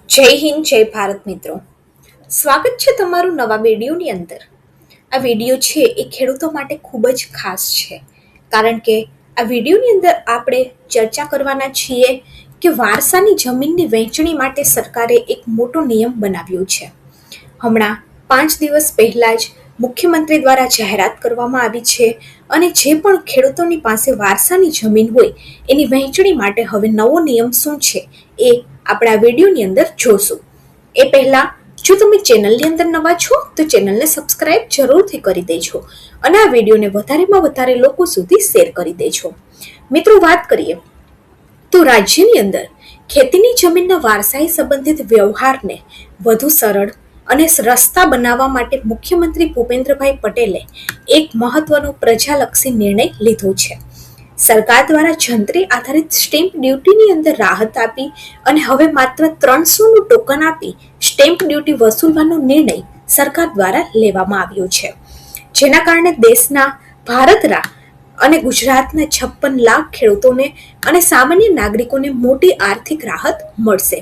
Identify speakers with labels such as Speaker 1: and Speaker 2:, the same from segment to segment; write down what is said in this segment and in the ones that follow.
Speaker 1: જય હિન્દ, જય ભારત મિત્રો. સ્વાગત છે તમારું નવા વિડીયોની અંદર. આ વિડીયો છે એ ખેડૂતો માટે ખૂબ જ ખાસ છે, કારણ કે આ વિડીયોની અંદર આપણે ચર્ચા કરવાના છીએ કે વારસાની જમીનની વહેંચણી માટે સરકારે એક મોટો નિયમ બનાવ્યો છે. હમણાં 5 દિવસ પહેલા જ મુખ્યમંત્રી દ્વારા જાહેરાત કરવામાં આવી છે અને જે પણ ખેડૂતોની પાસે વારસાની જમીન હોય એની વહેંચણી માટે હવે નવો નિયમ શું છે એ આપણે આ વિડીયોની અંદર જોશું. એ પહેલા જો તમે ચેનલની અંદર નવા છો તો ચેનલને સબસ્ક્રાઇબ જરૂરથી કરી દેજો અને આ વિડીયોને વધારેમાં વધારે લોકો સુધી શેર કરી દેજો. મિત્રો, વાત કરીએ તો રાજ્યની અંદર ખેતીની જમીનના વારસાઈ સંબંધિત વ્યવહારને વધુ સરળ અને રસ્તા બનાવવા માટે મુખ્યમંત્રી ભૂપેન્દ્રભાઈ પટેલે એક મહત્વનો પ્રજાલક્ષી નિર્ણય લીધો છે. સરકાર દ્વારા જંત્રી આધારિત સ્ટેમ્પ ડ્યુટીની અંદર રાહત આપી અને હવે માત્ર 300નું ટોકન આપી સ્ટેમ્પ ડ્યુટી વસૂલવાનો નિર્ણય સરકાર દ્વારા લેવામાં આવ્યો છે, જેના કારણે દેશના ભારતના અને ગુજરાતના 56 લાખ ખેડૂતોને અને સામાન્ય નાગરિકોને મોટી આર્થિક રાહત મળશે.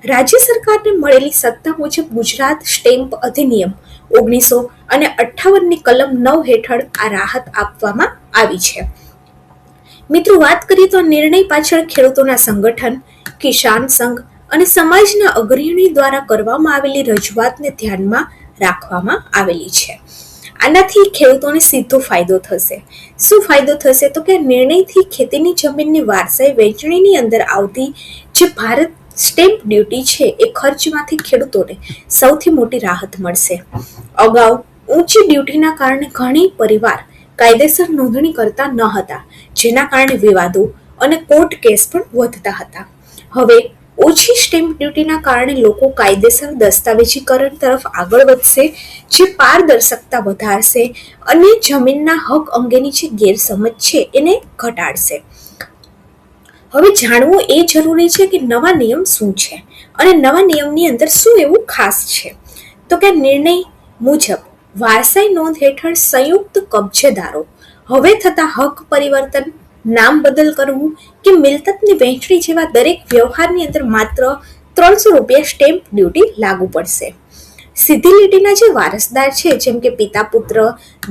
Speaker 1: રાજ્ય સરકારને મળેલી સત્તા મુજબ ગુજરાત સ્ટેમ્પ અધિનિયમ 1958ની કલમ 9 હેઠળ આ રાહત આપવામાં આવી છે. મિત્રો, વાત કરીએ તો નિર્ણય પાછળ ખેડૂતોના સંગઠન, કિસાન સંઘ અને સમાજના અગ્રણીઓ દ્વારા કરવામાં આવેલી રજૂઆતને ધ્યાનમાં રાખવામાં આવેલી છે. આનાથી ખેડૂતોને સીધો ફાયદો થશે. શું ફાયદો થશે તો કે નિર્ણયથી ખેતીની જમીનની વારસાઈ વહેંચણીની અંદર આવતી જે ભારત સ્ટેમ્પ ડ્યુટી છે એ ખર્ચમાંથી ખેડૂતોને સૌથી મોટી રાહત મળશે. અગાઉ ઊંચી ડ્યુટીના કારણે ઘણી પરિવાર કાયદેસર નોંધણી કરતા ન હતા, જેના કારણે વિવાદો અને કોર્ટ કેસ પણ વધતા હતા. હવે ઓછી સ્ટેમ્પ ડ્યુટીના કારણે લોકો કાયદેસર દસ્તાવેજીકરણ તરફ આગળ વધશે, જે પારદર્શકતા વધારશે અને જમીનના હક અંગેની જે ગેરસમજ છે એને ઘટાડશે. હવે જાણવું એ જરૂરી છે કે નવા નિયમ શું છે અને નવા નિયમની અંદર શું એવું ખાસ છે. તો કે નિર્ણય મુજબ વારસાઈ નોંધ હેઠળ સંયુક્ત કબજેદારો હવે થતા હક પરિવર્તન, નામ બદલ કરવું કે મિલકતની વહેંચણી જેવા દરેક વ્યવહારની અંદર માત્ર 300 રૂપિયા સ્ટેમ્પ ડ્યુટી લાગુ પડશે. સીધી લીટીના જે વારસદાર છે, જેમ કે પિતા પુત્ર,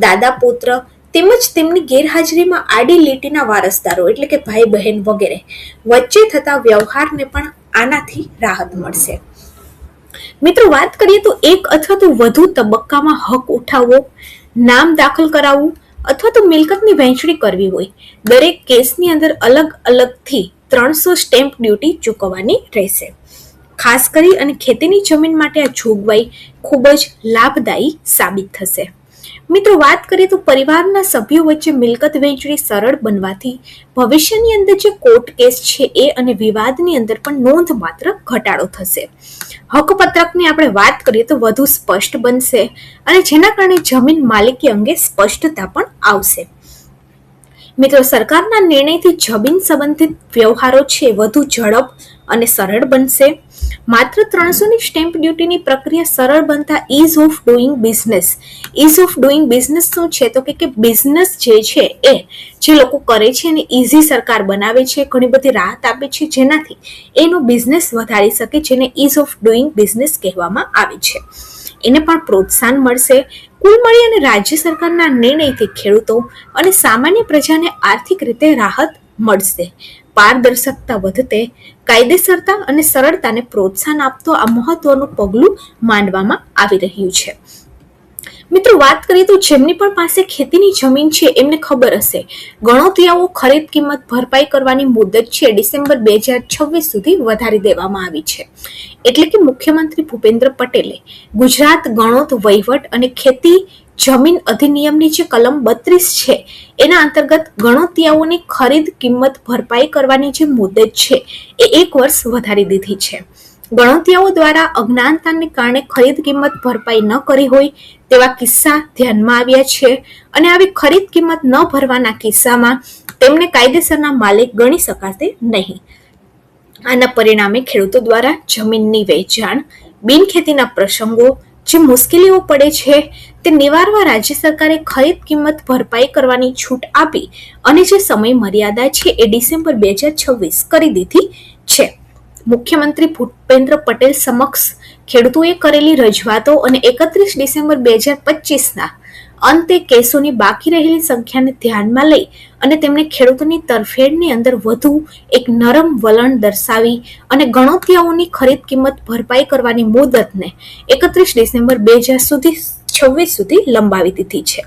Speaker 1: દાદા પુત્ર તેમજ તેમની ગેરહાજરીમાં આડી લીટીના વારસદારો એટલે કે ભાઈ બહેન વગેરે વચ્ચે થતા વ્યવહારને પણ આનાથી રાહત મળશે. મિત્રો, વાત કરીએ તો એક અથવા તો વધુ તબક્કામાં હક ઉઠાવવો, નામ દાખલ કરાવવું અથવા તો મિલકતની વહેંચણી કરવી હોય, દરેક કેસની અંદર અલગ અલગથી 300 સ્ટેમ્પ ડ્યુટી ચૂકવવાની રહેશે. ખાસ કરી અને ખેતીની જમીન માટે આ જોગવાઈ ખૂબ જ લાભદાયી સાબિત થશે. મિત્રો, વાત કરીએ તો પરિવારના સભ્યો વચ્ચે મિલકત વહેંચણી સરળ બનવાથી ભવિષ્યની અંદર જે કોર્ટ કેસ છે એ અને વિવાદની અંદર પણ નોંધપાત્ર ઘટાડો થશે. હકપત્રકની આપણે વાત કરીએ તો વધુ સ્પષ્ટ બનશે અને જેના કારણે જમીન માલિકી અંગે સ્પષ્ટતા પણ આવશે. મિત્રો, સરકારના નિર્ણયથી જમીન સંબંધિત વ્યવહારો છે વધુ ઝડપ અને સરળ બનશે. માત્ર 300ની સ્ટેમ્પ ડ્યુટીની પ્રક્રિયા સરળ બનતા ease of doing business. Ease of doing business શું છે તો કે બિઝનેસ જે છે એ જે લોકો કરે છે એને ઇઝી સરકાર બનાવે છે, ઘણી બધી રાહત આપે છે, જેનાથી એનો બિઝનેસ વધારી શકે, જેને ઇઝ ઓફ ડુઈંગ બિઝનેસ કહેવામાં આવે છે. એને પણ પ્રોત્સાહન મળશે. કુલ મળી અને રાજ્ય સરકારના નિર્ણયથી ખેડૂતો અને સામાન્ય પ્રજાને આર્થિક રીતે રાહત મળશે. પારદર્શકતા વધતે, કાયદેસરતા અને સરળતાને પ્રોત્સાહન આપતો આ મહત્વનું પગલું માનવામાં આવી રહ્યું છે. મિત્રો, વાત કરીએ તો જેમની પણ પાસે ખેતીની જમીન છે એમને ખબર હશે, ગણોતિયાઓ ખરીદ કિંમત ભરપાઈ કરવાની મુદત છે ડિસેમ્બર 2026 સુધી વધારી દેવામાં આવી છે. એટલે કે મુખ્યમંત્રી ભૂપેન્દ્ર પટેલે ગુજરાત ગણોત વહીવટ અને ખેતી જમીન અધિનિયમની જે કલમ 32 છે એના અંતર્ગત ગણોતિયાઓની ખરીદ કિંમત ભરપાઈ કરવાની જે મુદત છે એ 1 વર્ષ વધારી દીધી છે. ગણોતિયાઓ દ્વારા અજ્ઞાનતાને કારણે ખરીદ કિંમત ભરપાઈ ન કરી હોય તેવા કિસ્સા ધ્યાનમાં આવ્યા છે અને આવી ખરીદ કિંમત ન ભરવાના કિસ્સામાં તેમને કાયદેસરના માલિક ગણી શકાશે નહીં. આના પરિણામે ખેડૂતો દ્વારા જમીનની વેચાણ, બિનખેતીના પ્રસંગો જે મુશ્કેલીઓ પડે છે તે નિવારવા રાજ્ય સરકારે ખરીદ કિંમત ભરપાઈ કરવાની છૂટ આપી અને જે સમય મર્યાદા છે એ ડિસેમ્બર 2026 કરી દીધી છે. મુખ્યમંત્રી ભૂપેન્દ્ર પટેલ સમક્ષ ખેડૂતોએ કરેલી રજૂઆતો અને 31 ડિસેમ્બર 2025ના અંતે કેસોની બાકી રહેલી સંખ્યાને ધ્યાનમાં લઈ અને તેમણે ખેડૂતોની તરફેણની અંદર વધુ એક નરમ વલણ દર્શાવી અને ગણોતિયાઓની ખરીદ કિંમત ભરપાઈ કરવાની મુદતને 31 ડિસેમ્બર 2026 સુધી લંબાવી દીધી છે.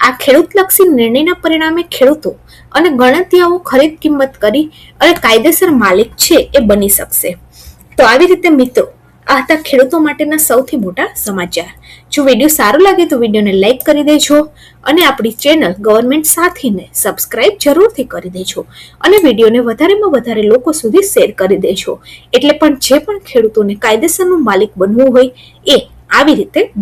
Speaker 1: આ ખેડૂતલક્ષી નિર્ણયના પરિણામે ખેડૂતો અને ગણતિયાઓ ખરીદ કિંમત કરી અને કાયદેસર માલિક છે એ બની શકશે. તો આવી રીતે મિત્રો આ હતા ખેડૂતો માટેના સૌથી મોટા સમાચાર. જો વિડીયો સારો લાગે તો વિડીયોને લાઈક કરી દેજો અને આપણી ચેનલ ગવર્મેન્ટ સાથીને સબસ્ક્રાઇબ જરૂરથી કરી દેજો અને વિડીયોને વધારેમાં વધારે લોકો સુધી શેર કરી દેજો. એટલે પણ જે પણ ખેડૂતોને કાયદેસરનું માલિક બનવું હોય એ આવી રીતે